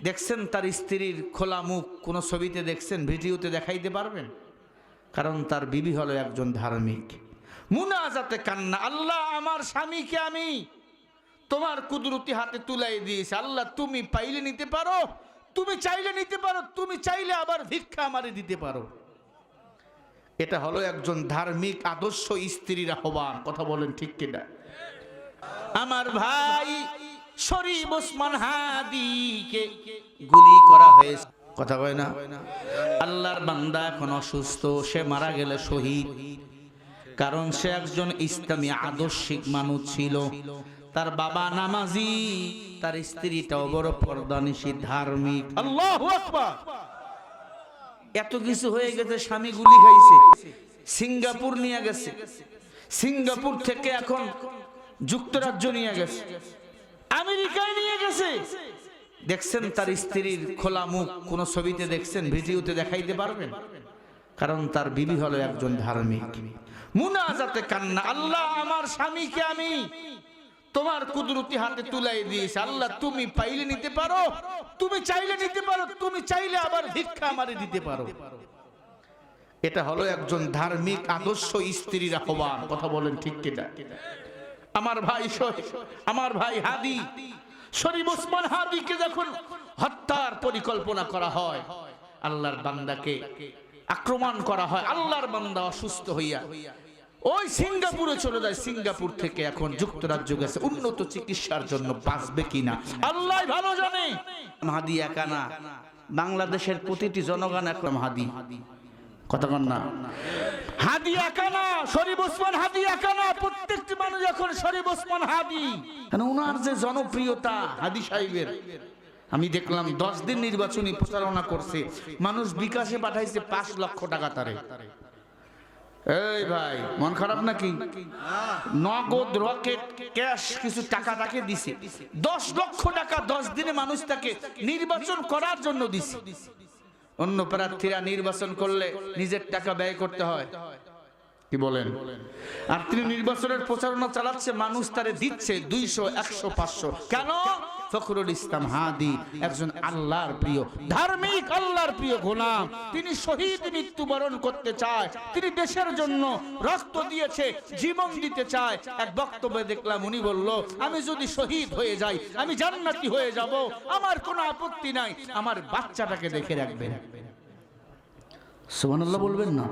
দেখছেন তার স্ত্রীর খোলা মুখ কোনো ছবিতে দেখছেন, ভিডিওতে দেখাইতে পারবেন? কারণ তার বিবি হলো একজন ধার্মিক। মুনাজাতে কান্না, আল্লাহ আমার স্বামীকে আমি তোমার কুদরতি হাতে তুলাই দিয়েছি, আল্লাহ তুমি পাইলে নিতে পারো, তুমি চাইলে নিতে পারো, তুমি চাইলে আবার ভিক্ষা আমারে দিতে পারো। এটা হলো একজন ধার্মিক আদর্শ স্ত্রীর আহ্বান। কথা বলেন ঠিক কিনা? আমার ভাই শরীফ ওসমান হাদিকে গুলি করা হয়েছে, কথা কয় না? আল্লাহর বান্দা এখন অসুস্থ, সে মারা গেলে শহীদ। কারণ সে একজন ইসলামী আদর্শিক মানুষ ছিল। তার বাবা নামাজি, তার স্ত্রীটাও বড় পর্দানিশী ধার্মিক। আল্লাহু আকবার। এত কিছু হয়ে গেছে, স্বামী গুলি খাইছে, সিঙ্গাপুর নিয়ে গেছে, সিঙ্গাপুর থেকে এখন যুক্তরাজ্য নিয়ে গেছে, আমেরিকায় নিয়ে গেছে। দেখছেন তার স্ত্রীর খোলা মুখ কোনো ছবিতে দেখছেন, ভিডিওতে দেখাইতে পারবেন? কারণ তার বিবি হলো একজন ধার্মিক। মুনাজাতে কান্না, আল্লাহ আমার স্বামীকে আমি তোমার কুদরতি হাতে তুলাই দিয়েছি, আল্লাহ তুমি পাইলে নিতে পারো, তুমি চাইলে নিতে পারো, তুমি চাইলে আবার ভিক্ষা আমারে দিতে পারো। এটা হলো একজন ধার্মিক আদর্শ স্ত্রীর আহ্বান। কথা বলেন ঠিক কিনা? আমার ভাই হাদি শরীফ ওসমান হাদিকে যখন হত্যার পরিকল্পনা করা হয়, আল্লাহর বান্দাকে আক্রমণ করা হয়, আল্লাহর বান্দা অসুস্থ হইয়া ওই সিঙ্গাপুরে চলে যায়, সিঙ্গাপুর থেকে এখন যুক্তরাজ্য গেছে উন্নত চিকিৎসার জন্য। বাঁচবে কিনা আল্লাহ ভালো জানে। হাদি একা না, বাংলাদেশের প্রতিটি জনগণ এখন হাদি। কথা কন না? হাদি একা না, শরীফ ওসমান হাদি একা না, প্রত্যেকটি মানুষ এখন শরীফ ওসমান হাদি। কারণ ওনার যে জনপ্রিয়তা হাদি সাহেবের, আমি দেখলাম 10 দিন নির্বাচনী প্রচারণা করছে, মানুষ বিকাশে পাঠাইছে 5 লক্ষ টাকা তারে। এই ভাই মন খারাপ নাকি? নগদ রকেট ক্যাশ কিছু টাকা তাকে দিছে, 10 লক্ষ টাকা 10 দিনে মানুষ তাকে নির্বাচন করার জন্য দিছে। অন্য প্রার্থীরা নির্বাচন করলে নিজের টাকা ব্যয় করতে হয়, কি বলেন? আর তিনি নির্বাচনের প্রচারণা চালাচ্ছে, মানুষ তারে দিচ্ছে 200, 100, 500। কেন? ফখরুল ইসলাম হাদি একজন আল্লাহর প্রিয় ধার্মিক, আল্লাহর প্রিয় গোলাম। তিনি শহীদ মৃত্যুবরণ করতে চায়, তিনি দেশের জন্য রক্ত দিয়েছে, জীবন দিতে চায়। এক বক্তব্যে দেখলাম উনি বলল, আমি যদি শহীদ হয়ে যাই, আমি জান্নাতি হয়ে যাব, আমার কোনো আপত্তি নাই, আমার বাচ্চাটাকে দেখে রাখবেন। সুবহানাল্লাহ বলবেন না?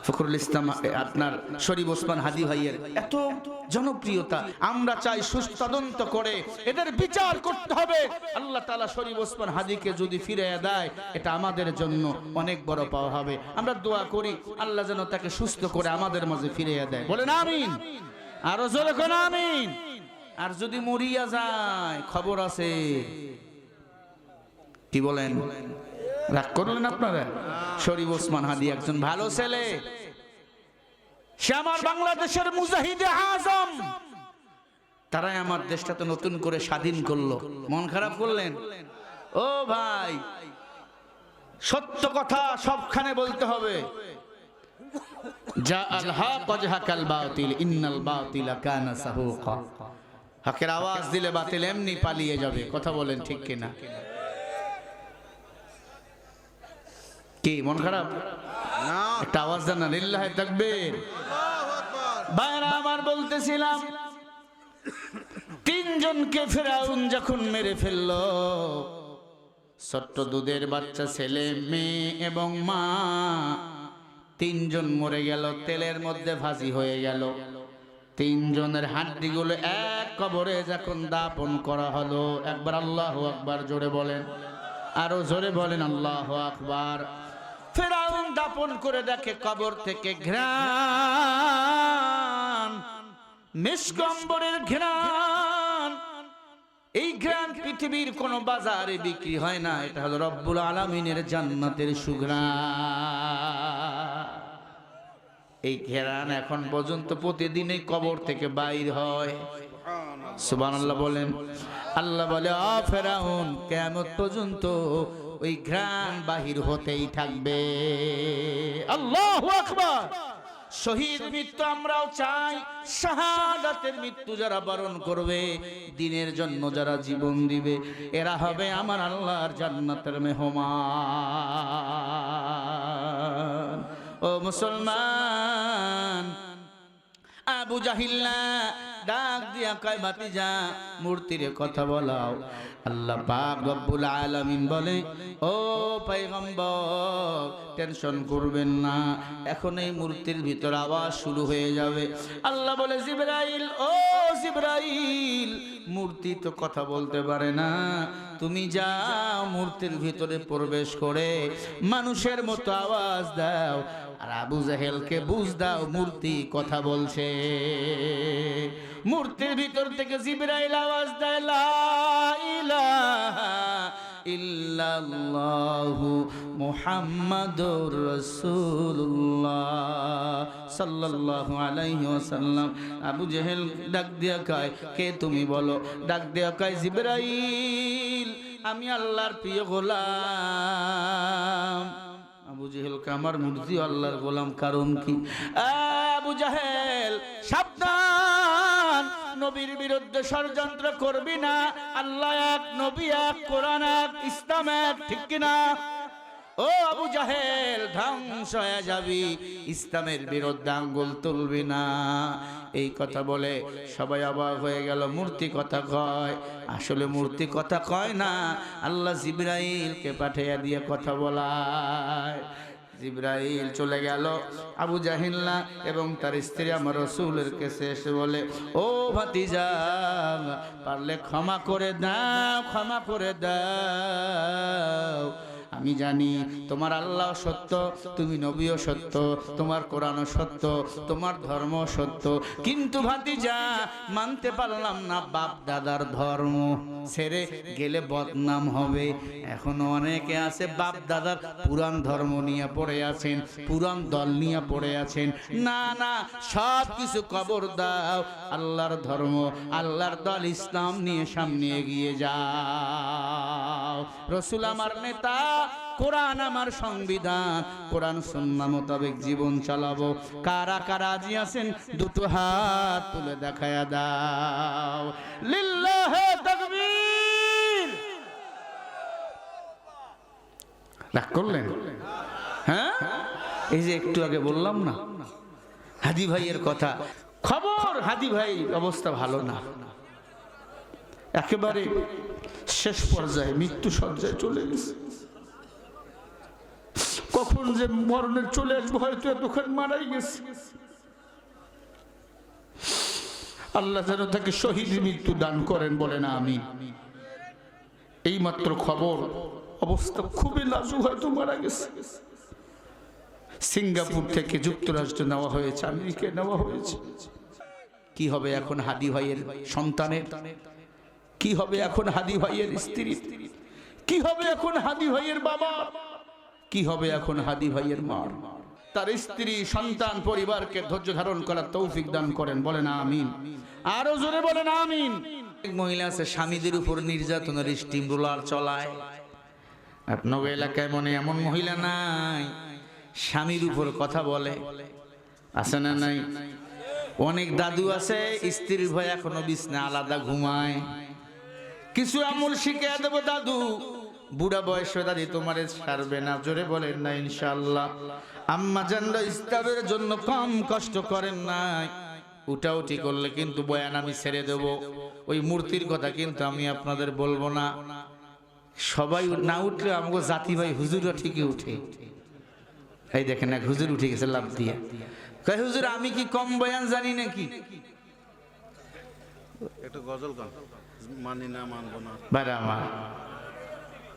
ফখরুল ইসলাম আপনার শরীফ ওসমান হাদি ভাইয়ের এত জনপ্রিয়তা, আমরা চাই সুষ্ঠু তদন্ত করে এদের বিচার করতে হবে। আল্লাহ তাআলা শরীফ ওসমান হাদিকে যদি ফিরিয়ে দেয়, এটা আমাদের জন্য অনেক বড় পাওয়া হবে। আমরা দোয়া করি আল্লাহ যেন তাকে সুস্থ করে আমাদের মাঝে ফিরিয়ে দেয়। বলেন আমিন। আরো জোরে কোন আমিন। আর যদি মরিয়া যায়, খবর আছে, কি বলেন? রাগ করলেন আপনারা? শরীফ ওসমান হাদি একজন ভালো ছেলে, সে আমার বাংলাদেশের মুজাহিদে আজম। তারাই আমার দেশটা তো নতুন করে স্বাধীন করলো, মন খারাপ করলেন? ও ভাই, সত্য কথা সবখানে বলতে হবে। যা আল হক ওয়াজহাকাল বাতিল ইন্নাল বাতিলা কানা সাহুকা। হকের আওয়াজ দিলে বাতিল এমনি পালিয়ে যাবে। কথা বলেন ঠিক কিনা? কি মন খারাপ? একটা আওয়াজ দেন না, লিল্লাহি তাকবীর। বাইরা আমার বলতেছিলাম, 3 জনকে ফেরাউন যখন মেরে ফেললো, ছোট্ট দুধের বাচ্চা, ছেলে, মেয়ে এবং মা, 3 জন মরে গেল, তেলের মধ্যে ভাজি হয়ে গেল। 3 জনের হাড্ডিগুলো এক কবরে যখন দাফন করা হলো, একবার আল্লাহু আকবার জোরে বলেন, আরো জোরে বলেন আল্লাহু আকবার। ফেরাউন দাপন করে দেখে কবর থেকে ঘ্রাণ, মিশক আম্বরের ঘ্রাণ। এই ঘ্রাণ পৃথিবীর কোন বাজারে বিক্রি হয় না, এটা হলো রব্বুল আলামিনের জান্নাতের সুঘ্রাণ। এই ঘ্রাণ এখন পর্যন্ত প্রতিদিনই কবর থেকে বাইর হয়। সুবহানাল্লাহ বলেন। আল্লাহ বলে, আ ফেরাউন, কিয়ামত পর্যন্ত ওই ঘ্রাণ বাহির হতেই থাকবে। আল্লাহু আকবার। শহীদ মৃত্যু আমরাও চাই। শাহাদাতের মৃত্যু যারা বরণ করবে, দ্বীনের জন্য যারা জীবন দিবে, এরা হবে আমার আল্লাহর জান্নাতের মেহমান। ও মুসলমান, আবু জাহিল্লা ডাক দিয়া কয়, ভাতিজা মূর্তির কথা বলাও। আল্লাহ পাক রব্বুল আলামিন বলে, ও পয়গম্বর টেনশন করবেন না, এখন এই মূর্তির ভিতর আওয়াজ শুরু হয়ে যাবে। আল্লাহ বলে, জিবরাইল, ও জিবরাইল, মূর্তি তো কথা বলতে পারে না, তুমি যাও মূর্তির ভিতরে প্রবেশ করে মানুষের মতো আওয়াজ দাও, আর আবু জাহেলকে বুঝ দাও মূর্তি কথা বলছে। মূর্তির ভিতর থেকে জিবরাইল আওয়াজ দেয়, লা ইলাহা ইল্লাল্লাহু মুহাম্মাদুর রাসূলুল্লাহ সাল্লাল্লাহু আলাইহি ওয়াসাল্লাম। আবু জেহেল ডাক দিয়া কয়, কে তুমি বলো? ডাক দিয়া কয়, জিবরাইল, আমি আল্লাহর প্রিয় গোলাম। আবু জেহেল কে, আমার মূর্তি আল্লাহর গোলাম, কারণ কি? আবু জাহেল, সাবধান, নবীর বিরুদ্ধে ষড়যন্ত্র করবি না। আল্লাহ এক, নবী এক, কোরআন এক, ইসলাম এক, ঠিক কিনা? ও আবু জাহেল, ধ্বংস হয়ে যাবি, ইসলামের বিরুদ্ধে আঙ্গুল তুলবি না। এই কথা বলে সবাই অবাক হয়ে গেল। মূর্তি কথা কয়, আসলে মূর্তি কথা কয় না, আল্লাহ জিবরাইলকে পাঠিয়ে দিয়ে কথা বলায়। জিবরাইল চলে গেল। আবু জাহিল্লা এবং তার স্ত্রী আমার রাসূলের কাছে এসে বলে, ও ভাতিজা, পারলে ক্ষমা করে দাও, ক্ষমা করে দাও। আমি জানি তোমার আল্লাহ সত্য, তুমি নবীও সত্য, তোমার কোরআনও সত্য, তোমার ধর্ম সত্য, কিন্তু ভাতিজা মানতে পারলাম না, বাপ দাদার ধর্ম ছেড়ে গেলে বদনাম হবে। এখনো অনেকে আছে বাপ দাদার পুরান ধর্ম নিয়ে পড়ে আছেন, পুরান দল নিয়ে পড়ে আছেন। না না, সব কিছু কবর দাও, আল্লাহর ধর্ম, আল্লাহর দল, ইসলাম নিয়ে সামনে এগিয়ে যাও। রাসূল আমার নেতা, কোরআন আমার সংবিধান, কোরআন সুন্নাহ মোতাবেক জীবন চালাবো। কারা কারা রাজি আছেন দুটো হাত তুলে দেখায়া দাও। লিল্লাহি তাকবীর। রাগ করলেন? হ্যাঁ, এই যে একটু আগে বললাম না হাদি ভাইয়ের কথা, খবর হাদি ভাই অবস্থা ভালো না, একেবারে শেষ পর্যায়ে, মৃত্যু সজ্জায় চলে গেছে। কখন যে মরণের চলে আসবো, হয়তো এতক্ষণ মারাই গেছে। আল্লাহ যেন তাকে শহীদ মৃত্যু দান করেন, বলে না আমি। এই মাত্র খবর, অবস্থা খুবই লাজুক, হয়তো মারা গেছে। সিঙ্গাপুর থেকে যুক্তরাষ্ট্র নেওয়া হয়েছে, আমেরিকায় নেওয়া হয়েছে। কি হবে এখন হাদি ভাইয়ের সন্তানের? কি হবে এখন হাদি ভাইয়ের স্ত্রী? কি হবে এখন হাদি ভাইয়ের বাবা? কি হবে এখন হাদি ভাইয়ের মা? তার স্ত্রী, সন্তান, পরিবারকে ধৈর্য ধারণ করার তৌফিক দান করেন, বলেন আমিন। আরো জোরে বলেন আমিন। এক মহিলা আছে, স্বামীদের উপর নির্যাতনের স্টিম রোলার চলায়। আপনার এলাকায় মনে এমন মহিলা নাই স্বামীর উপর কথা বলে? আছে না নাই? অনেক দাদু আছে, স্ত্রীর ভয় এখনো বিছনা আলাদা ঘুমায়। কিছু আমল শিখে দেবো দাদু, বুড়া বয়সে দাদি তোমারে ছাড়বে না, জোরে বলেন না ইনশাআল্লাহ। আম্মা জানরা ইসলামের জন্য কম কষ্ট করেন নাই, উঠাউঠি করলে কিন্তু বয়ান আমি ছেড়ে দেব। ওই মূর্তির কথা কিন্তু আমি আপনাদের বলবো না। সবাই না উঠলে আমাকে জাতি ভাই হুজুররা ঠিকই উঠে। এই দেখেন এক হুজুর উঠে গেছে লাভ দিয়ে, কয় হুজুর আমি কি কম বয়ান জানি নাকি? একটু গজল গান, মানি না মানবো না। বাইরে আমার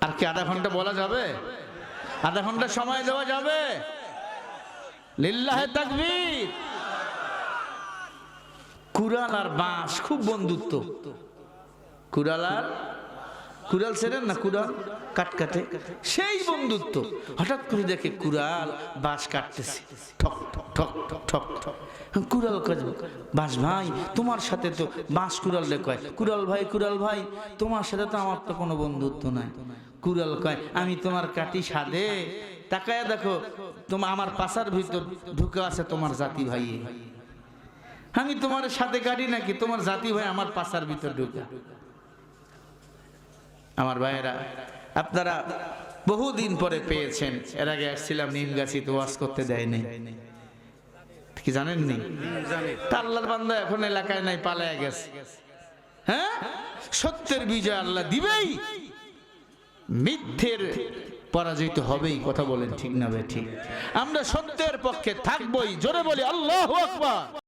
আর কি আধা ঘন্টা বলা যাবে? আধা ঘন্টা সময় দেওয়া যাবে? লিল্লাহি তাকবীর। কুড়াল আর বাঁশ খুব বন্ধুত্ব। কুড়াল আর কুড়াল ছেড়েন না, কুড়াল কাট কাটে, সেই বন্ধুত্ব। হঠাৎ করে দেখে কুড়াল বাঁশ কাটতেছে, ঠক ঠক ঠক ঠক ঠক। কুড়াল কয়, বাঁশ ভাই তোমার সাথে তো, বাঁশ কুড়াল রে কয়, কুড়াল ভাই তোমার সাথে তো আমার তো কোনো বন্ধুত্ব নাই। কুড়াল কয়, আমি তোমার কাটি সাদে, তাকায়া দেখো তোমার আমার পাশার ভিতর ঢুকে আছে তোমার জাতি ভাই, আমি তোমার সাথে গাড়ি নাকি তোমার জাতি ভাই আমার পাশার ভিতর ঢুকে। আমার ভাইয়েরা, আপনারা বহুদিন পরে পেয়েছেন। এর আগে আসছিলাম নিমগাছিতে, ওয়াজ করতে দেয়নি, কি জানেননি? তা আল্লাহর বান্দা এখন এলাকায় নাই, পালায়া গেছে। হ্যাঁ, সত্যের বিজয় আল্লাহ দিবেই, মিথ্যের পরাজিত হবেই। কথা বলেন ঠিক না ভাই? ঠিক। আমরা সত্যের পক্ষে থাকবই। জোরে বলি আল্লাহু আকবার।